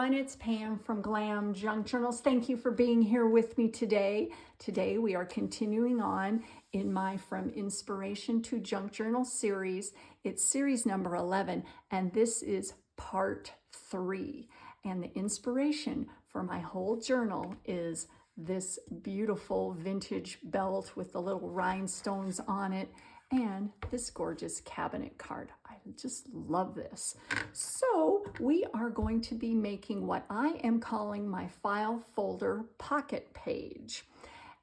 everyone, it's Pam from Glam Junk Journals. Thank you for being here with me today. Today we are continuing on in my From Inspiration to Junk Journal series. It's series number 11, and this is part 3. And the inspiration for my whole journal is this beautiful vintage belt with the little rhinestones on it and this gorgeous cabinet card. I just love this. So we are going to be making what I am calling my file folder pocket page.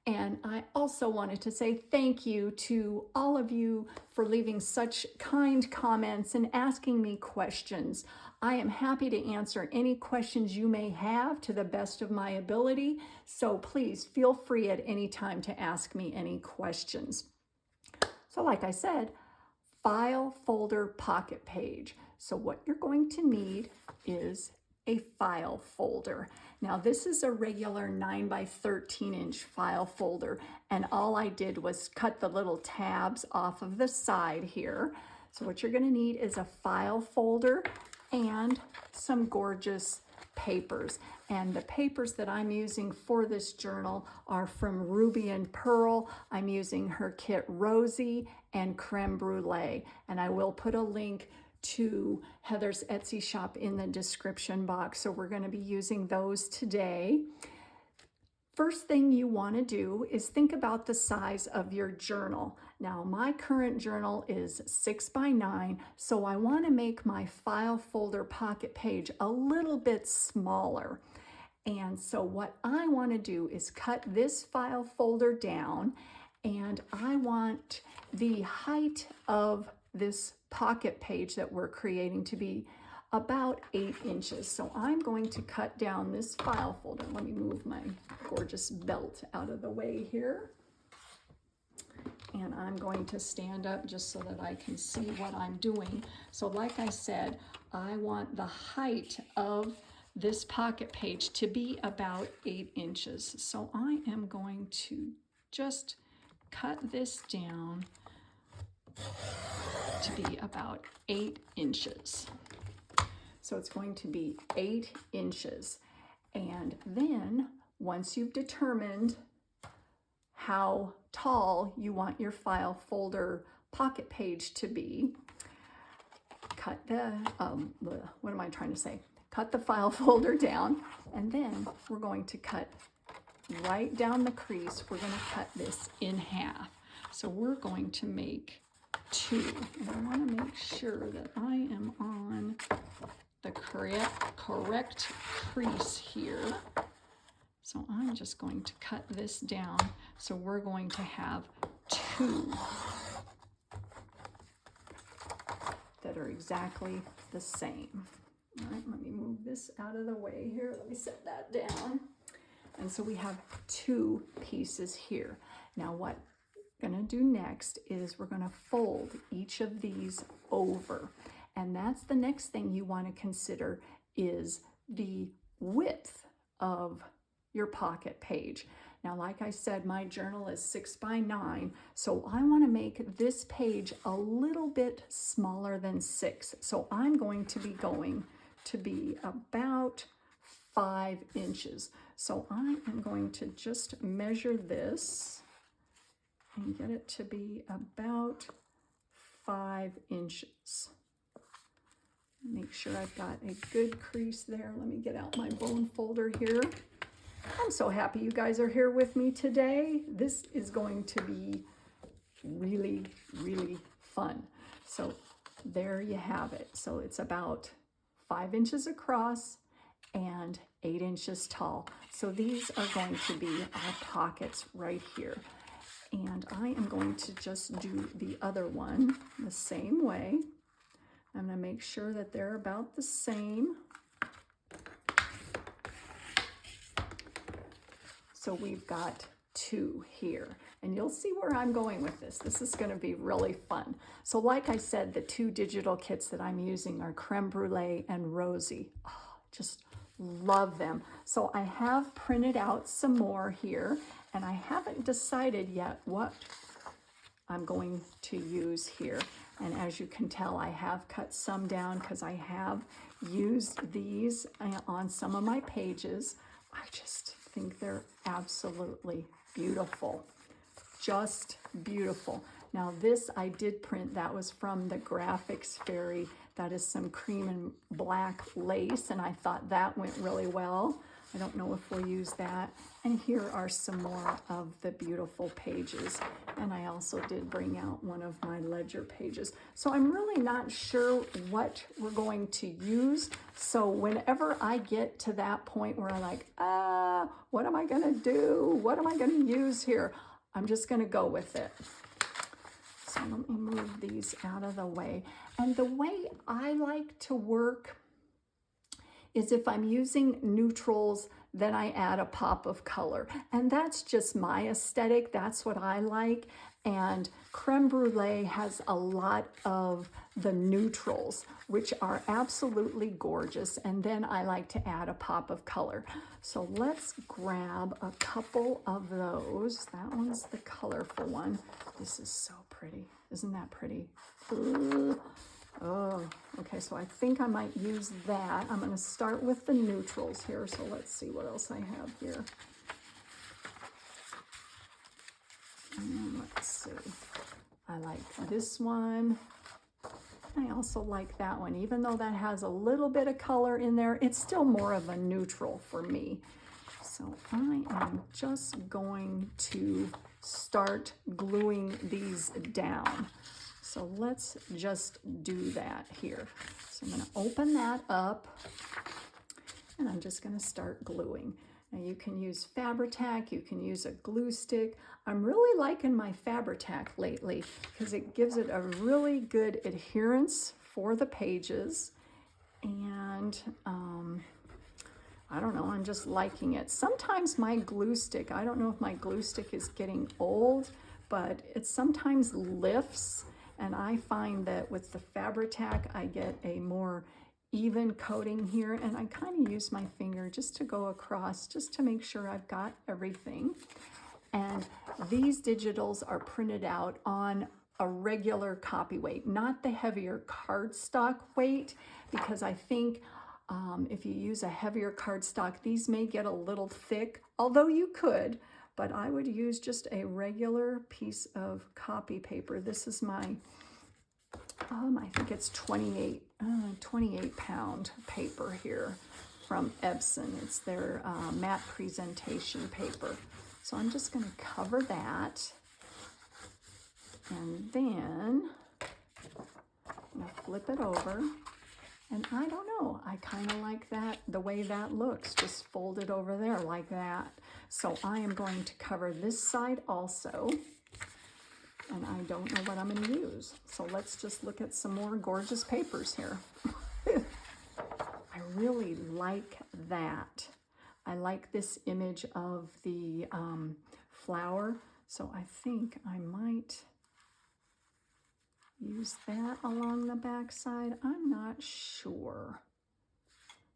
And I also wanted to say thank you to all of you for leaving such kind comments and asking me questions. I am happy to answer any questions you may have to the best of my ability. So please feel free at any time to ask me any questions. So like I said, file folder pocket page. So what you're going to need is a file folder. Now this is a regular 9 by 13 inch file folder, and all I did was cut the little tabs off of the side here. So what you're going to need is a file folder and some gorgeous papers. And the papers that I'm using for this journal are from Ruby and Pearl. I'm using her kit Rosie and Creme Brulee, and I will put a link to Heather's Etsy shop in the description box. So we're going to be using those today. First thing you want to do is think about the size of your journal. Now my current journal is 6 by 9, so I want to make my file folder pocket page a little bit smaller. And so what I want to do is cut this file folder down, and I want the height of this pocket page that we're creating to be about 8 inches. So I'm going to cut down this file folder. Let me move my gorgeous belt out of the way here. And I'm going to stand up just so that I can see what I'm doing. So like I said, I want the height of this pocket page to be about 8 inches. So I am going to just cut this down to be about 8 inches. So it's going to be 8 inches. And then once you've determined how tall you want your file folder pocket page to be, cut the, what am I trying to say? Cut the file folder down, and then we're going to cut right down the crease. We're going to cut this in half. So we're going to make 2. And I want to make sure that I am on the correct crease here. So I'm just going to cut this down. So we're going to have 2 that are exactly the same. All right, let me move this out of the way here. Let me set that down. And so we have 2 pieces here. Now what we're going to do next is we're going to fold each of these over. And that's the next thing you want to consider is the width of your pocket page. Now, like I said, my journal is 6 by 9, so I want to make this page a little bit smaller than 6. So I'm going to be about 5 inches. So I am going to just measure this and get it to be about 5 inches. Make sure I've got a good crease there. Let me get out my bone folder here. I'm so happy you guys are here with me today. This is going to be really, really fun. So there you have it. So it's about 5 inches across and 8 inches tall. So these are going to be our pockets right here. And I am going to just do the other one the same way. I'm going to make sure that they're about the same. So we've got 2 here, and you'll see where I'm going with this. This is going to be really fun. So like I said, the 2 digital kits that I'm using are Creme Brulee and Rosie. Oh, just love them. So I have printed out some more here, and I haven't decided yet what I'm going to use here. And as you can tell, I have cut some down because I have used these on some of my pages. I just think they're absolutely beautiful. Just beautiful. Now this I did print. That was from the Graphics Fairy. That is some cream and black lace, and I thought that went really well. I don't know if we'll use that. And here are some more of the beautiful pages. And I also did bring out one of my ledger pages. So I'm really not sure what we're going to use. So whenever I get to that point where I'm like, what am I gonna do? What am I gonna use here? I'm just gonna go with it. So let me move these out of the way. And the way I like to work is if I'm using neutrals, then I add a pop of color. And that's just my aesthetic. That's what I like. And Creme Brulee has a lot of the neutrals, which are absolutely gorgeous. And then I like to add a pop of color. So let's grab a couple of those. That one's the colorful one. This is so pretty. Isn't that pretty? Ooh. Oh, okay, so I think I might use that. I'm going to start with the neutrals here, so let's see what else I have here. And let's see. I like this one. I also like that one. Even though that has a little bit of color in there, it's still more of a neutral for me. So I am just going to start gluing these down. So let's just do that here. So I'm going to open that up and I'm just going to start gluing. Now you can use Fabri-Tac, you can use a glue stick. I'm really liking my Fabri-Tac lately because it gives it a really good adherence for the pages. And I don't know, I'm just liking it. Sometimes my glue stick, I don't know if my glue stick is getting old, but it sometimes lifts. And I find that with the Fabri-Tac, I get a more even coating here. And I kind of use my finger just to go across, just to make sure I've got everything. And these digitals are printed out on a regular copy weight, not the heavier cardstock weight, because I think if you use a heavier cardstock, these may get a little thick, although you could. But I would use just a regular piece of copy paper. This is my, I think it's 28 pound paper here from Epson. It's their matte presentation paper. So I'm just gonna cover that. And then I'm gonna flip it over. And I don't know, I kind of like that, the way that looks, just folded over there like that. So I am going to cover this side also, and I don't know what I'm going to use. So let's just look at some more gorgeous papers here. I really like that. I like this image of the flower, so I think I might use that along the back side. I'm not sure,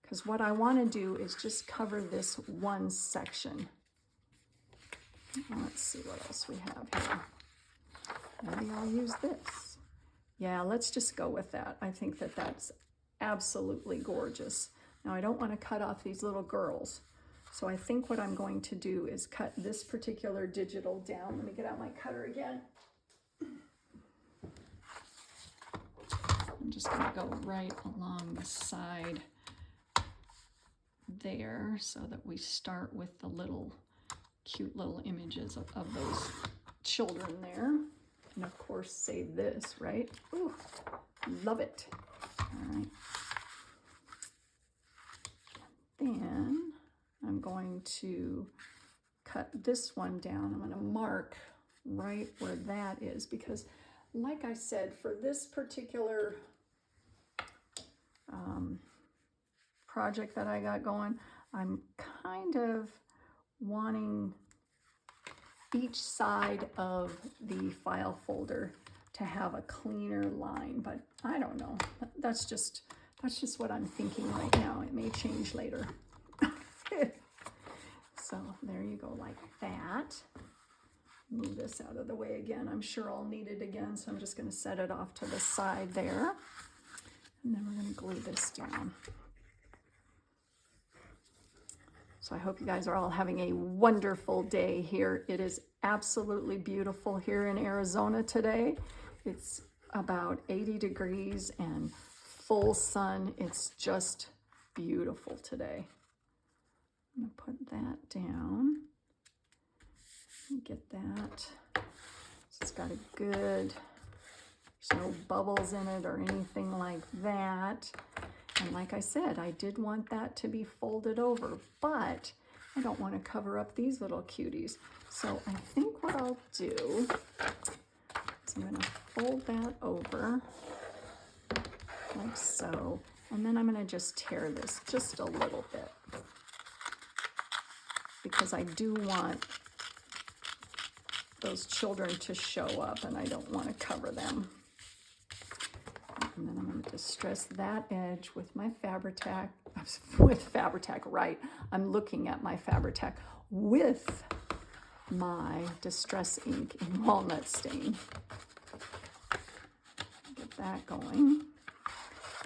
because what I want to do is just cover this one section. Let's see what else we have here. Maybe I'll use this. Yeah, let's just go with that. I think that that's absolutely gorgeous. Now I don't want to cut off these little girls, so I think what I'm going to do is cut this particular digital down. Let me get out my cutter again. I'm just going to go right along the side there so that we start with the little cute little images of those children there. And of course save this, right? Ooh, love it. All right. Then I'm going to cut this one down. I'm going to mark right where that is because, like I said, for this particular project that I got going, I'm kind of wanting each side of the file folder to have a cleaner line, but I don't know. That's just what I'm thinking right now. It may change later. So there you go, like that. Move this out of the way again. I'm sure I'll need it again, so I'm just going to set it off to the side there. And then we're going to glue this down. So I hope you guys are all having a wonderful day here. It is absolutely beautiful here in Arizona today. It's about 80 degrees and full sun. It's just beautiful today. I'm going to put that down. Get that. So it's got a good, there's no bubbles in it or anything like that. And like I said, I did want that to be folded over, but I don't want to cover up these little cuties. So I think what I'll do is I'm going to fold that over like so. And then I'm going to just tear this just a little bit because I do want those children to show up and I don't want to cover them. And then I'm going to distress that edge with my Fabri-Tac, right. I'm looking at my Fabri-Tac with my Distress ink in walnut stain. Get that going.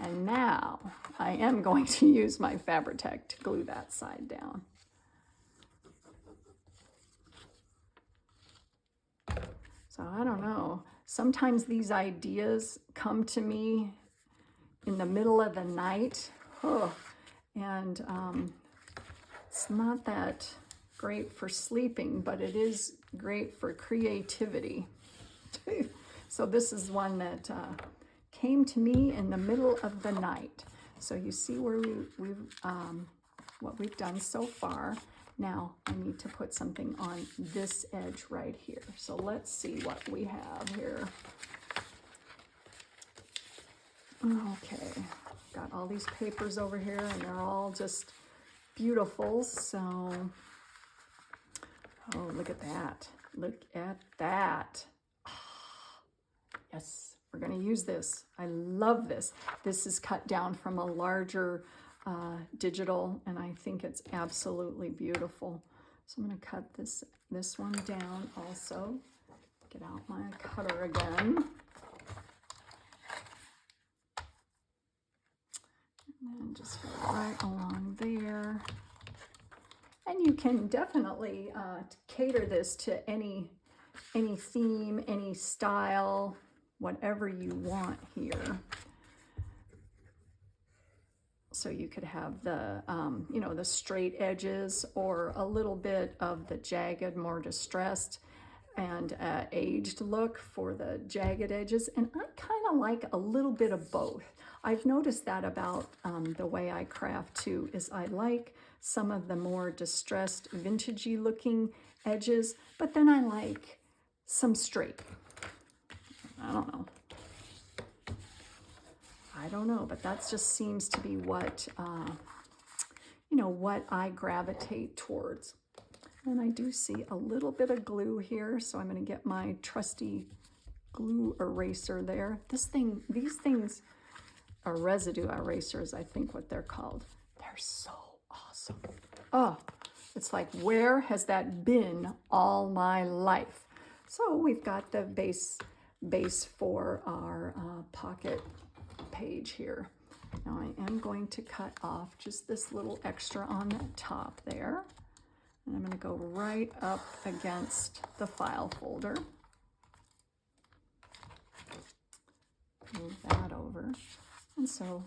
And now I am going to use my Fabri-Tac to glue that side down. So I don't know, sometimes these ideas come to me in the middle of the night, and it's not that great for sleeping, but it is great for creativity. So this is one that came to me in the middle of the night. So you see where what we've done so far. Now I need to put something on this edge right here. So let's see what we have here. Okay, got all these papers over here and they're all just beautiful. So, oh, look at that. Look at that. Yes, we're going to use this. I love this. This is cut down from a larger digital, and I think it's absolutely beautiful. So I'm going to cut this one down also. Get out my cutter again. And then just go right along there. And you can definitely cater this to any theme, any style, whatever you want here. So you could have the, the straight edges or a little bit of the jagged, more distressed and aged look for the jagged edges. And I kind of like a little bit of both. I've noticed that about the way I craft too, is I like some of the more distressed, vintagey looking edges, but then I like some straight. I don't know, but that just seems to be what, what I gravitate towards. And I do see a little bit of glue here, so I'm going to get my trusty glue eraser there. These things are residue erasers, I think what they're called. They're so awesome. Oh, it's like, where has that been all my life? So we've got the base for our pocket page here. Now I am going to cut off just this little extra on the top there. And I'm going to go right up against the file folder. Move that over. And so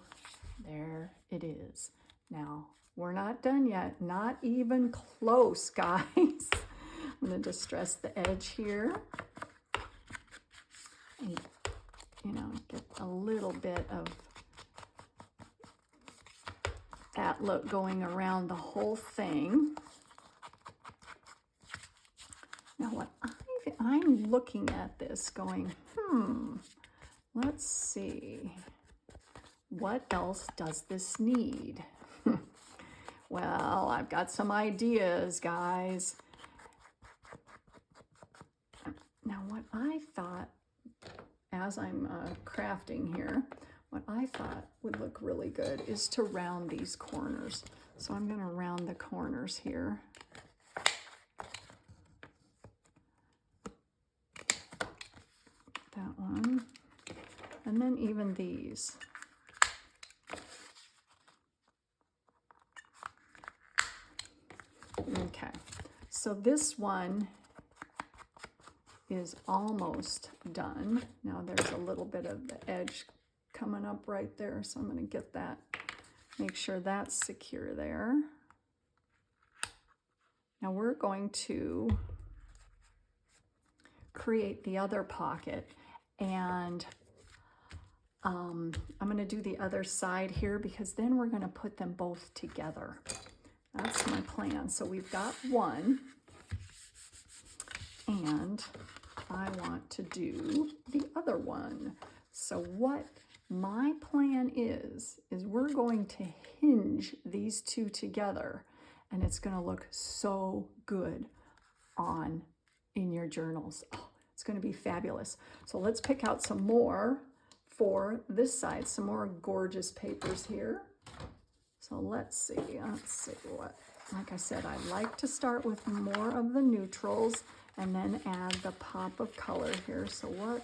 there it is. Now, we're not done yet. Not even close, guys. I'm going to distress the edge here. And, get a little bit of that look going around the whole thing. Now what I'm looking at this going, let's see, what else does this need? Well, I've got some ideas, guys. Now what I thought, as I'm crafting here, what I thought would look really good is to round these corners. So I'm going to round the corners here. that one. And then even these. Okay, so this one is almost done. Now there's a little bit of the edge coming up right there, so I'm going to get that, make sure that's secure there. Now we're going to create the other pocket, and I'm going to do the other side here because then we're going to put them both together. That's my plan. So we've got one, and I want to do the other one. So what my plan is we're going to hinge these two together, and it's going to look so good in your journals. Oh, it's going to be fabulous. So let's pick out some more for this side, some more gorgeous papers here. So let's see what, like I said, I like to start with more of the neutrals and then add the pop of color here. So what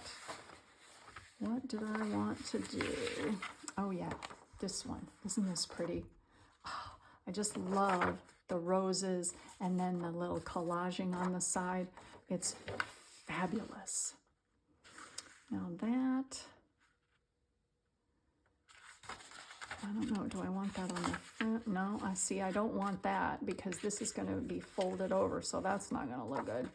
did I want to do? Oh yeah, this one. Isn't this pretty? Oh, I just love the roses and then the little collaging on the side. It's fabulous. Now that, I don't know, do I want that on the front? No, I don't want that because this is going to be folded over, so that's not going to look good.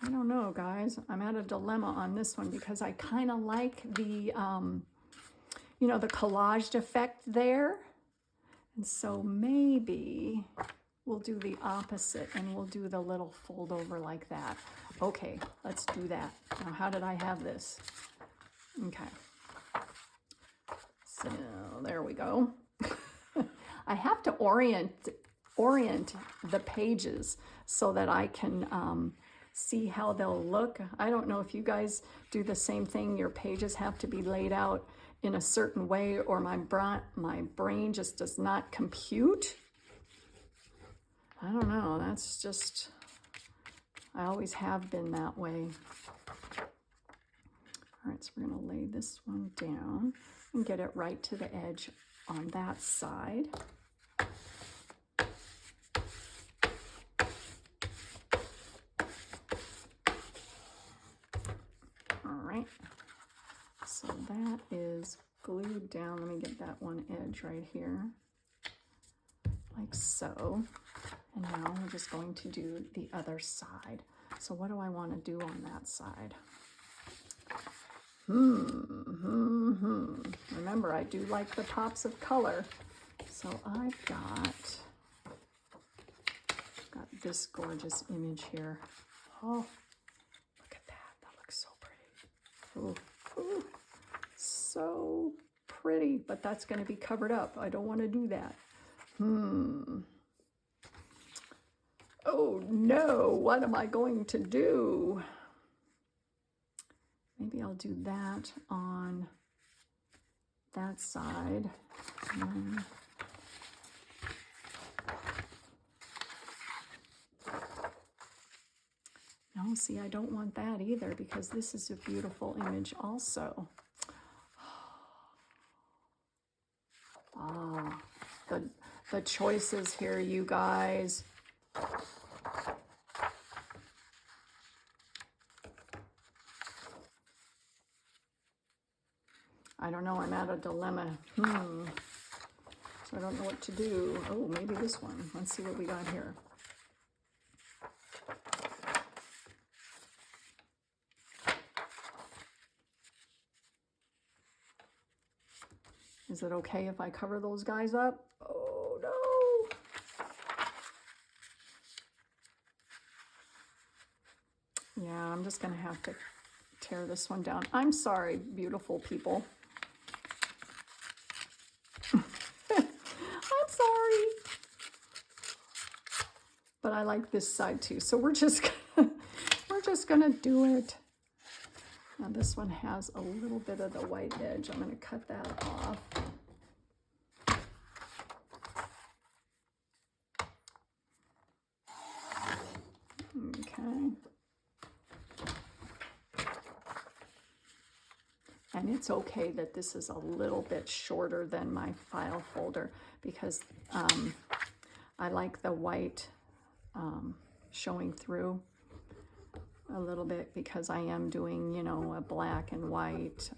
I don't know, guys. I'm at a dilemma on this one because I kind of like the, you know, the collaged effect there. And so maybe we'll do the opposite and we'll do the little fold over like that. Okay, let's do that. Now, how did I have this? Okay. So there we go. I have to orient the pages so that I can see how they'll look. I don't know if you guys do the same thing. Your pages have to be laid out in a certain way, or my brain just does not compute. I don't know. That's just, I always have been that way. All right, so we're going to lay this one down and get it right to the edge on that side. All right, so that is glued down. Let me get that one edge right here, like so. And now we're just going to do the other side. So what do I want to do on that side? Remember, I do like the pops of color. So I've got this gorgeous image here. Oh, look at that. That looks so pretty. Ooh, ooh, so pretty, but that's going to be covered up. I don't want to do that. Oh no, what am I going to do? Maybe I'll do that on that side. No, see, I don't want that either because this is a beautiful image also. Ah, the choices here, you guys. I don't know, I'm at a dilemma. So I don't know what to do. Oh, maybe this one. Let's see what we got here. Is it okay if I cover those guys up? Oh, no. Yeah, I'm just going to have to tear this one down. I'm sorry, beautiful people. I'm sorry. But I like this side too. So we're just gonna do it. Now this one has a little bit of the white edge. I'm gonna cut that off. And it's okay that this is a little bit shorter than my file folder because I like the white showing through a little bit because I am doing, you know, a black and white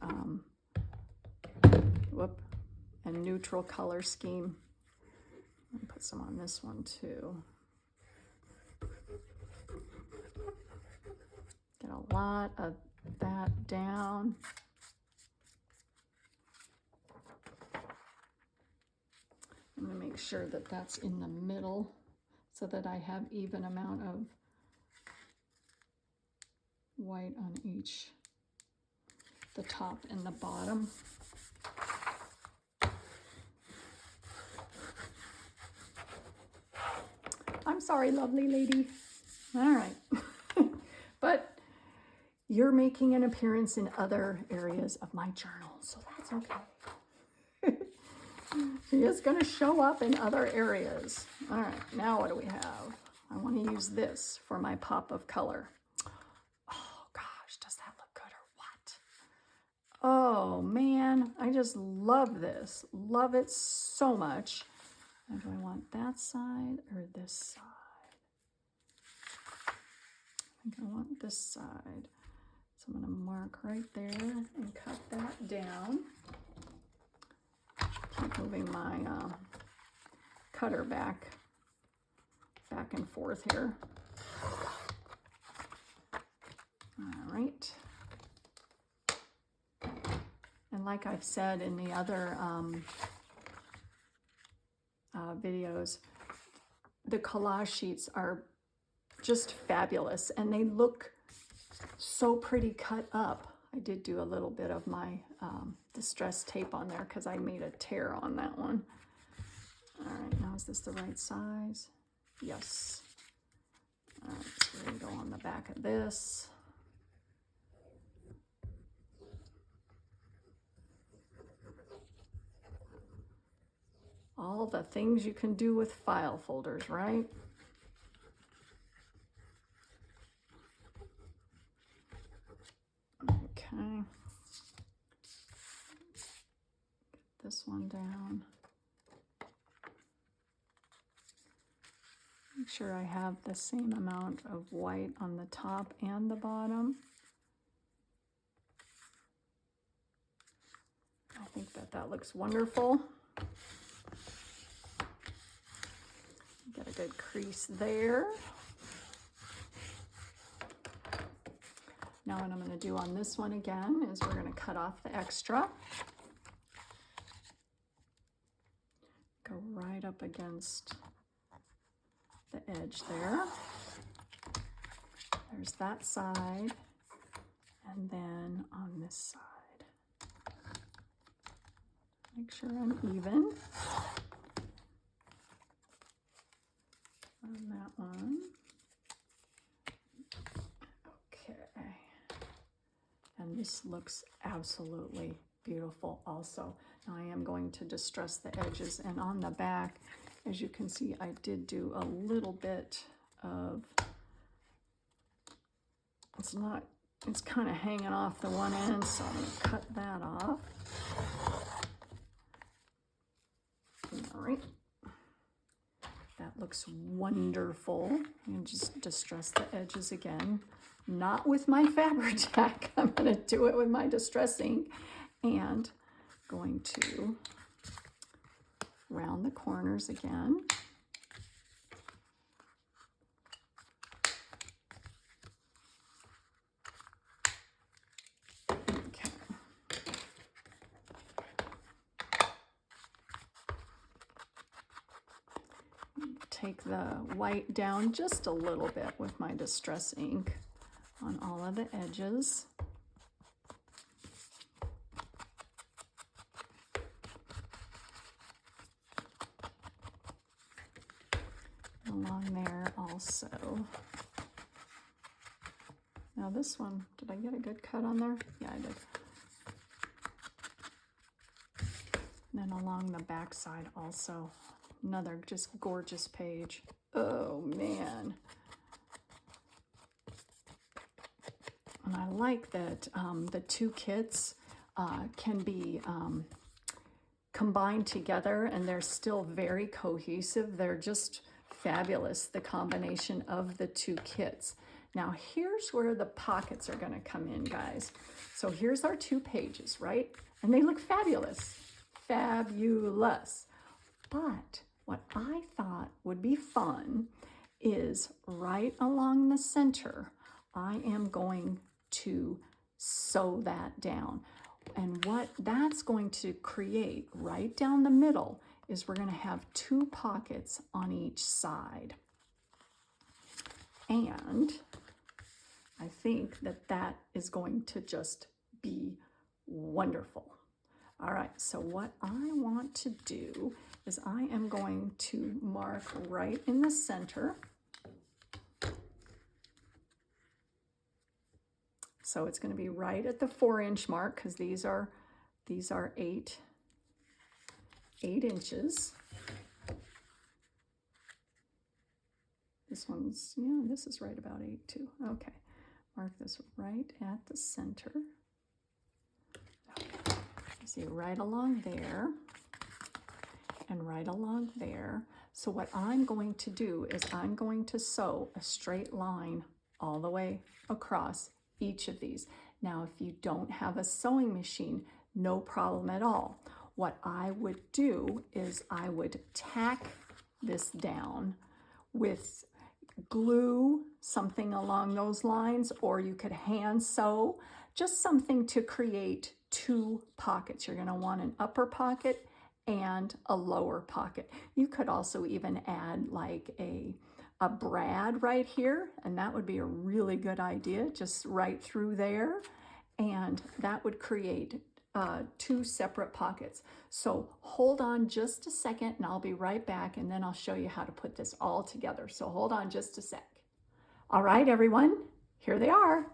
and neutral color scheme. I'll put some on this one too. Get a lot of that down. I'm going to make sure that that's in the middle so that I have even amount of white on each, the top and the bottom. I'm sorry, lovely lady. All right. But you're making an appearance in other areas of my journal, so that's okay. She is going to show up in other areas. All right, now what do we have? I want to use this for my pop of color. Oh gosh, does that look good or what? Oh man, I just love this. Love it so much. Now, do I want that side or this side? I think I want this side. So I'm going to mark right there and cut that down. Keep moving my cutter back and forth here. All right. And like I've said in the other videos, the collage sheets are just fabulous and they look so pretty cut up. I did do a little bit of my distress tape on there because I made a tear on that one. All right, now is this the right size? Yes. All right, so we're going to go on the back of this. All the things you can do with file folders, right? Okay. Get this one down. Make sure I have the same amount of white on the top and the bottom. I think that looks wonderful. Get a good crease there. Now what I'm going to do on this one again is we're going to cut off the extra. Go right up against the edge there. There's that side. And then on this side. Make sure I'm even. On that one. Okay. And this looks absolutely beautiful also. Now I am going to distress the edges, and on the back, as you can see, I did do a little bit of, it's kind of hanging off the one end, so I'm going to cut that off. All right. That looks wonderful. And just distress the edges again. Not with my Fabri-Tac. I'm going to do it with my distress ink. And going to round the corners again. Okay. Take the white down just a little bit with my distress ink on all of the edges. Along there also. Now this one, did I get a good cut on there? Yeah, I did. And then along the back side also. Another just gorgeous page. Oh man. And I like that the two kits can be combined together, and they're still very cohesive. They're just fabulous, the combination of the two kits. Now here's where the pockets are going to come in, guys. So here's our 2 pages, right? And they look fabulous. Fabulous. But what I thought would be fun is right along the center, I am going to sew that down. And what that's going to create right down the middle is we're going to have 2 pockets on each side. And I think that that is going to just be wonderful. All right, so what I want to do is I am going to mark right in the center. So it's going to be right at the 4-inch mark, because these are 8 inches. This one's, yeah, this is right about 8 too. Okay, mark this right at the center. Okay. See, right along there and right along there. So what I'm going to do is I'm going to sew a straight line all the way across each of these. Now, if you don't have a sewing machine, no problem at all. What I would do is I would tack this down with glue, something along those lines, or you could hand sew, just something to create 2 pockets. You're going to want an upper pocket and a lower pocket. You could also even add like a brad right here, and that would be a really good idea, just right through there, and that would create 2 separate pockets. So hold on just a second and I'll be right back, and then I'll show you how to put this all together. So hold on just a sec. All right, everyone, here they are.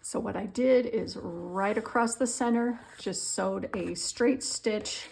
So what I did is right across the center, just sewed a straight stitch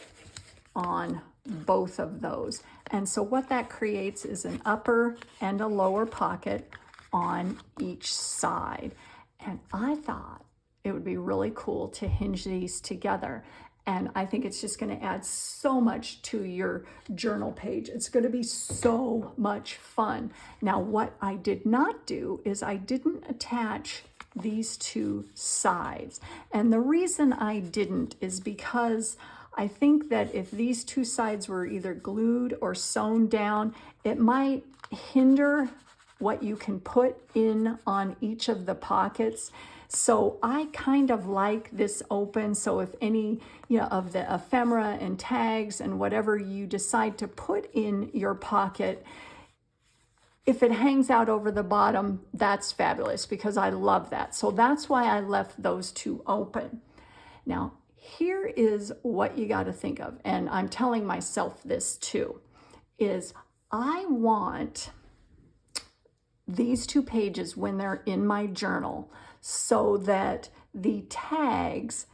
on both of those. And so what that creates is an upper and a lower pocket on each side. And I thought it would be really cool to hinge these together. And I think it's just going to add so much to your journal page. It's going to be so much fun. Now, what I did not do is I didn't attach these 2 sides. And the reason I didn't is because I think that if these 2 sides were either glued or sewn down, it might hinder what you can put in on each of the pockets. So I kind of like this open. So if any, of the ephemera and tags and whatever you decide to put in your pocket, if it hangs out over the bottom, that's fabulous, because I love that. So that's why I left those 2 open. Now, here is what you got to think of, and I'm telling myself this too, is I want these 2 pages when they're in my journal so that the tags,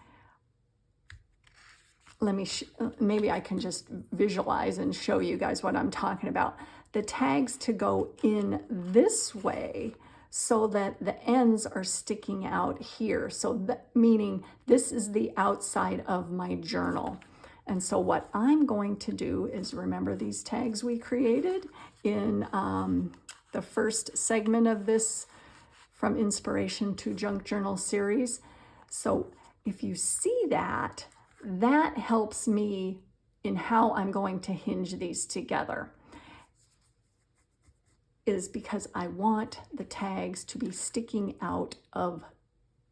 maybe I can just visualize and show you guys what I'm talking about. The tags to go in this way so that the ends are sticking out here. So that, meaning this is the outside of my journal. And so what I'm going to do is, remember these tags we created in the first segment of this From Inspiration to Junk Journal series. So if you see that, that helps me in how I'm going to hinge these together, is because I want the tags to be sticking out of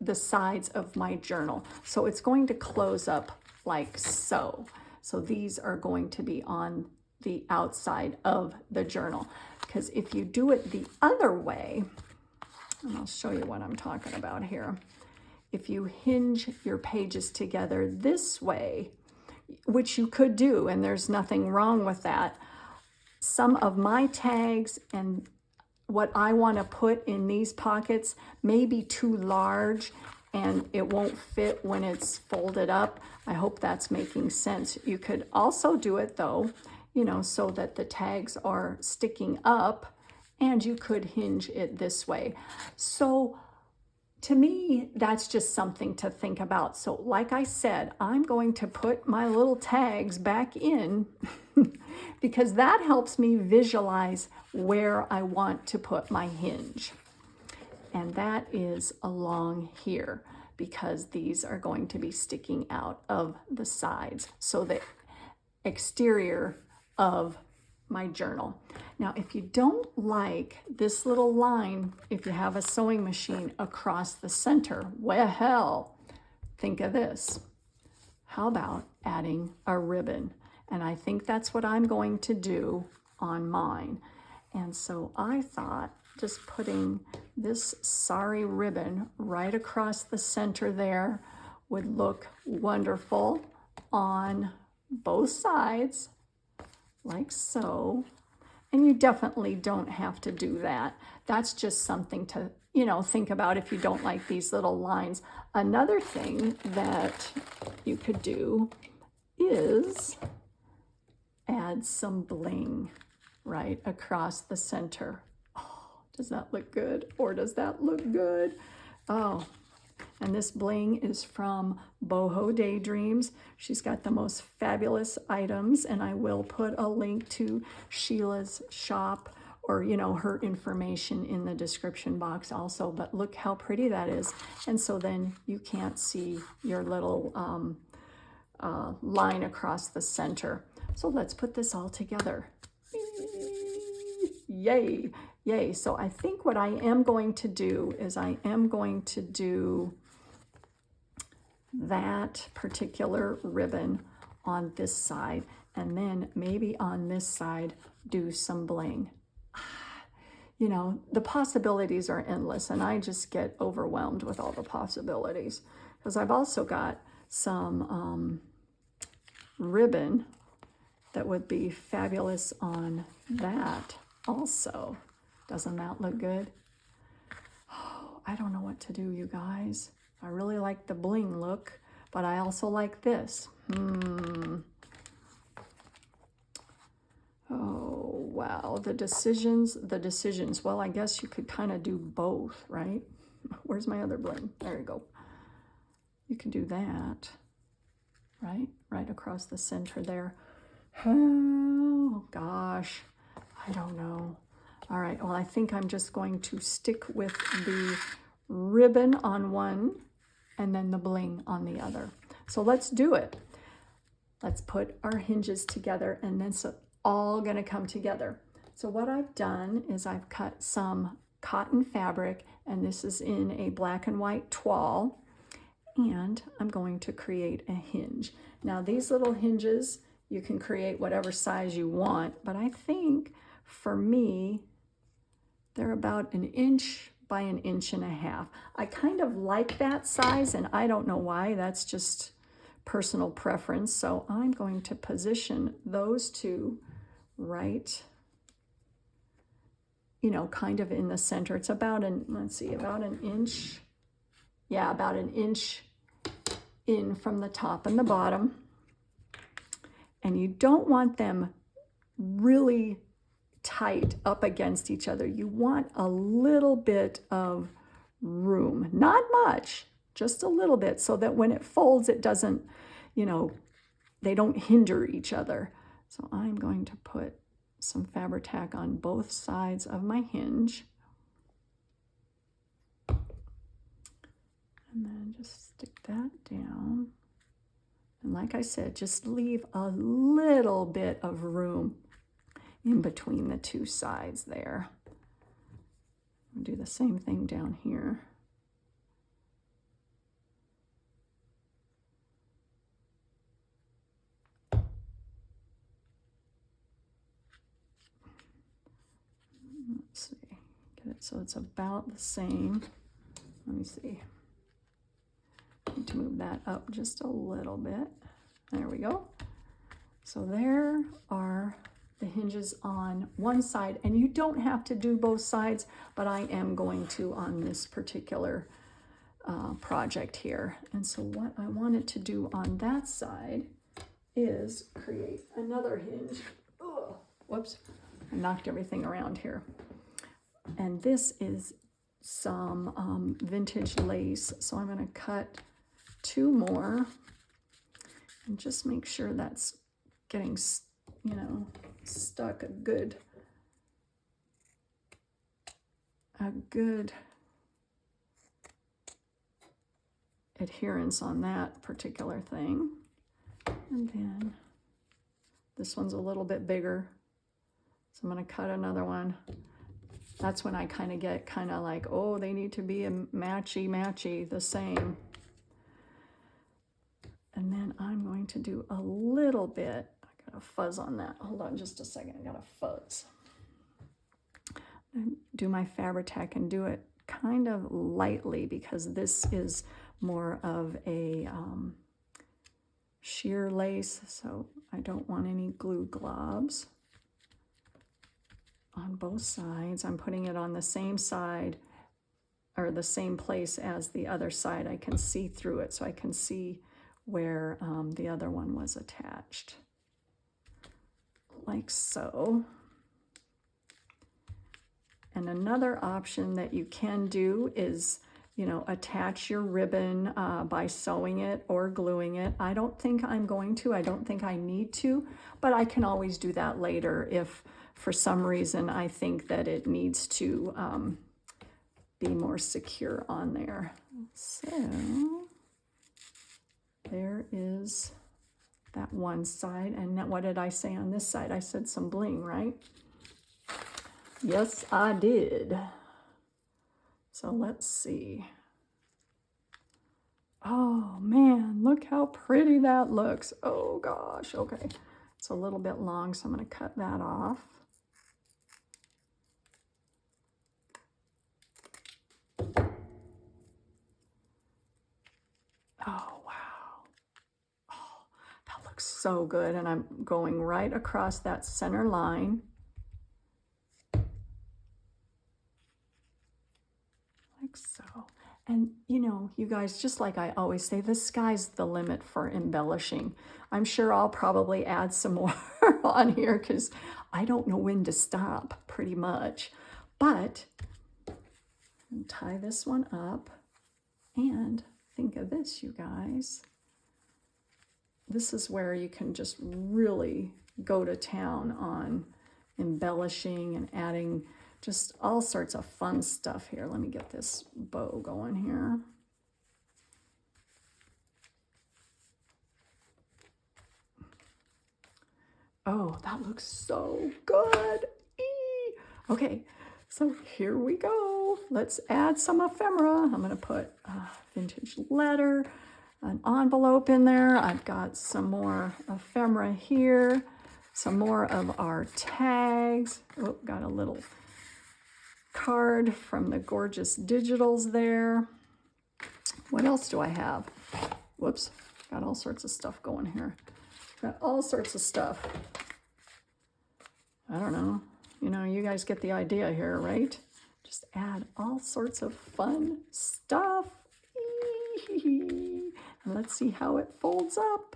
the sides of my journal. So it's going to close up like so. So these are going to be on the outside of the journal. Because if you do it the other way, and I'll show you what I'm talking about here. If you hinge your pages together this way, which you could do, and there's nothing wrong with that, some of my tags and what I want to put in these pockets may be too large and it won't fit when it's folded up. I hope that's making sense. You could also do it though, so that the tags are sticking up, and you could hinge it this way. So to me, that's just something to think about. So like I said, I'm going to put my little tags back in because that helps me visualize where I want to put my hinge. And that is along here because these are going to be sticking out of the sides. So the exterior of my journal. Now, if you don't like this little line, if you have a sewing machine across the center, well, think of this. How about adding a ribbon? And I think that's what I'm going to do on mine. And so I thought just putting this sari ribbon right across the center there would look wonderful on both sides, like so. And you definitely don't have to do that. That's just something to, think about if you don't like these little lines. Another thing that you could do is add some bling right across the center. Oh, does that look good? Or does that look good? Oh, and this bling is from Bohodaydreams. She's got the most fabulous items, and I will put a link to Sheila's shop or, her information in the description box also. But look how pretty that is. And so then you can't see your little line across the center. So let's put this all together. Yay, yay. So I think what I am going to do is I am going to do that particular ribbon on this side, and then maybe on this side do some bling. The possibilities are endless, and I just get overwhelmed with all the possibilities because I've also got some ribbon that would be fabulous on that also. Doesn't that look good? Oh, I don't know what to do, you guys. I really like the bling look, but I also like this. Oh, wow, the decisions. Well, I guess you could kind of do both, right? Where's my other bling? There you go. You can do that, right? Right across the center there. Oh, gosh, I don't know. All right, well, I think I'm just going to stick with the ribbon on one and then the bling on the other. So let's do it. Let's put our hinges together, and then it's all gonna come together. So what I've done is I've cut some cotton fabric, and this is in a black and white toile, and I'm going to create a hinge. Now these little hinges, you can create whatever size you want, but I think for me, they're about 1 inch by 1.5 inches. I kind of like that size, and I don't know why. That's just personal preference. So I'm going to position those two right, kind of in the center. It's about about 1 inch. Yeah, about 1 inch in from the top and the bottom. And you don't want them really tight up against each other. You want a little bit of room, not much, just a little bit, so that when it folds, it doesn't, they don't hinder each other. So I'm going to put some Fabri-Tac on both sides of my hinge. And then just stick that down. And like I said, just leave a little bit of room in between the two sides there. I'll do the same thing down here. Let's see, get it so it's about the same. Let me see. Need to move that up just a little bit. There we go. So there are the hinges on one side, and you don't have to do both sides, but I am going to on this particular project here. And so what I wanted to do on that side is create another hinge. Ugh, whoops, I knocked everything around here. And this is some vintage lace. So I'm going to cut 2 more and just make sure that's getting, you know, stuck a good adherence on that particular thing. And then this one's a little bit bigger, so I'm going to cut another one. That's when I kind of get kind of like, oh, they need to be a matchy, the same. And then I'm going to do a little bit, I got a fuzz on that. Hold on just a second, I got a fuzz. Do my Fabri-Tac and do it kind of lightly because this is more of a sheer lace, so I don't want any glue globs on both sides. I'm putting it on the same side or the same place as the other side. I can see through it, so I can see where the other one was attached, like so. And another option that you can do is, you know, attach your ribbon by sewing it or gluing it. I don't think I'm going to, I don't think I need to, but I can always do that later if for some reason I think that it needs to be more secure on there. So there is that one side. And what did I say on this side? I said some bling, right? Yes, I did. So let's see. Oh man, look how pretty that looks. Oh gosh, okay. It's a little bit long, so I'm going to cut that off. Oh wow. Oh, that looks so good. And I'm going right across that center line. Like so. And you know, you guys, just like I always say, the sky's the limit for embellishing. I'm sure I'll probably add some more on here because I don't know when to stop, pretty much. But tie this one up, and think of this, you guys. This is where you can just really go to town on embellishing and adding just all sorts of fun stuff here. Let me get this bow going here. Oh, that looks so good. Eee. Okay, so here we go. Let's add some ephemera. I'm going to put vintage letter, an envelope in there. I've got some more ephemera here, some more of our tags. Oh, got a little card from the gorgeous digitals there. What else do I have? Whoops, got all sorts of stuff going here. Got all sorts of stuff. I don't know. You know, you guys get the idea here, right? Just add all sorts of fun stuff. And let's see how it folds up.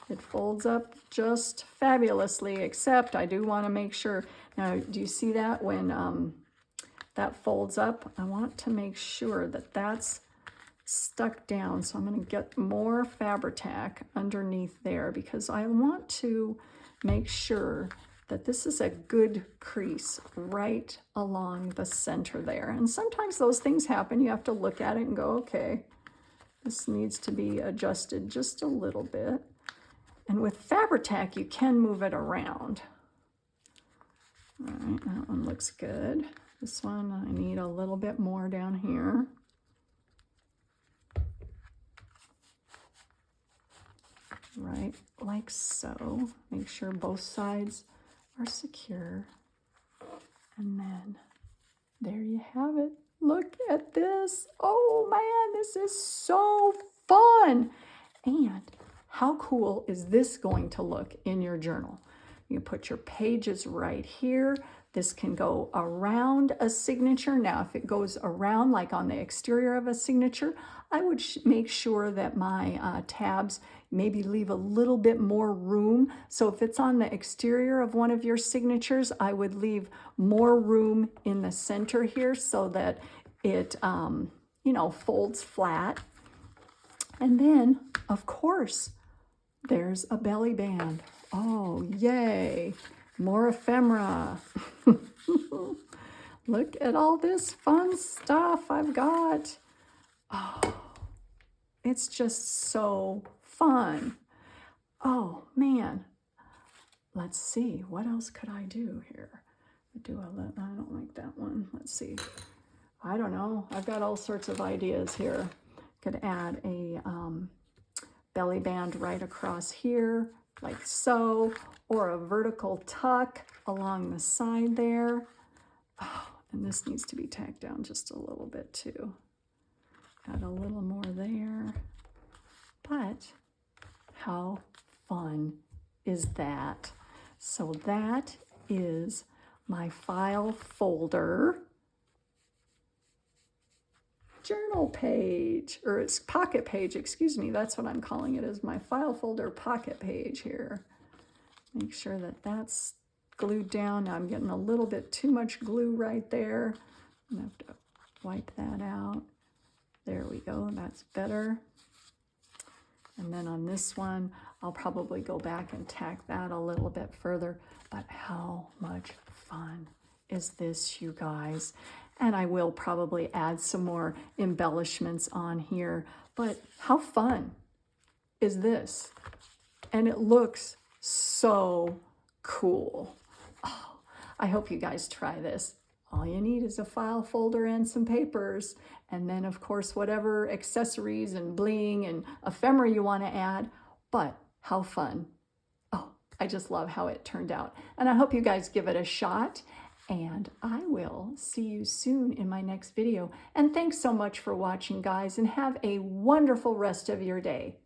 It folds up just fabulously, except I do want to make sure. Now, do you see that when that folds up? I want to make sure that that's stuck down. So I'm going to get more Fabri-Tac underneath there because I want to make sure that this is a good crease right along the center there. And sometimes those things happen. You have to look at it and go, okay, this needs to be adjusted just a little bit. And with Fabri-Tac, you can move it around. All right, that one looks good. This one, I need a little bit more down here. Right, like so. Make sure both sides are secure. And then there you have it. Look at this. Oh man, this is so fun. And how cool is this going to look in your journal? You put your pages right here. This can go around a signature. Now, if it goes around like on the exterior of a signature, I would make sure that my tabs maybe leave a little bit more room. So if it's on the exterior of one of your signatures, I would leave more room in the center here so that It, you know, folds flat. And then, of course, there's a belly band. Oh, yay. More ephemera. Look at all this fun stuff I've got. Oh, it's just so fun. Oh, man. Let's see. What else could I do here? I don't like that one. Let's see. I don't know. I've got all sorts of ideas here. Could add a belly band right across here, like so, or a vertical tuck along the side there. Oh, and this needs to be tacked down just a little bit too. Add a little more there. But how fun is that? So that is my file folder journal page, or it's pocket page, excuse me. That's what I'm calling it, is my file folder pocket page here. Make sure that that's glued down. Now I'm getting a little bit too much glue right there. I'm gonna have to wipe that out. There we go, that's better. And then on this one, I'll probably go back and tack that a little bit further. But how much fun is this, you guys? And I will probably add some more embellishments on here. But how fun is this? And it looks so cool. Oh, I hope you guys try this. All you need is a file folder and some papers. And then, of course, whatever accessories and bling and ephemera you want to add. But how fun. Oh, I just love how it turned out. And I hope you guys give it a shot. And I will see you soon in my next video. And thanks so much for watching, guys, and have a wonderful rest of your day.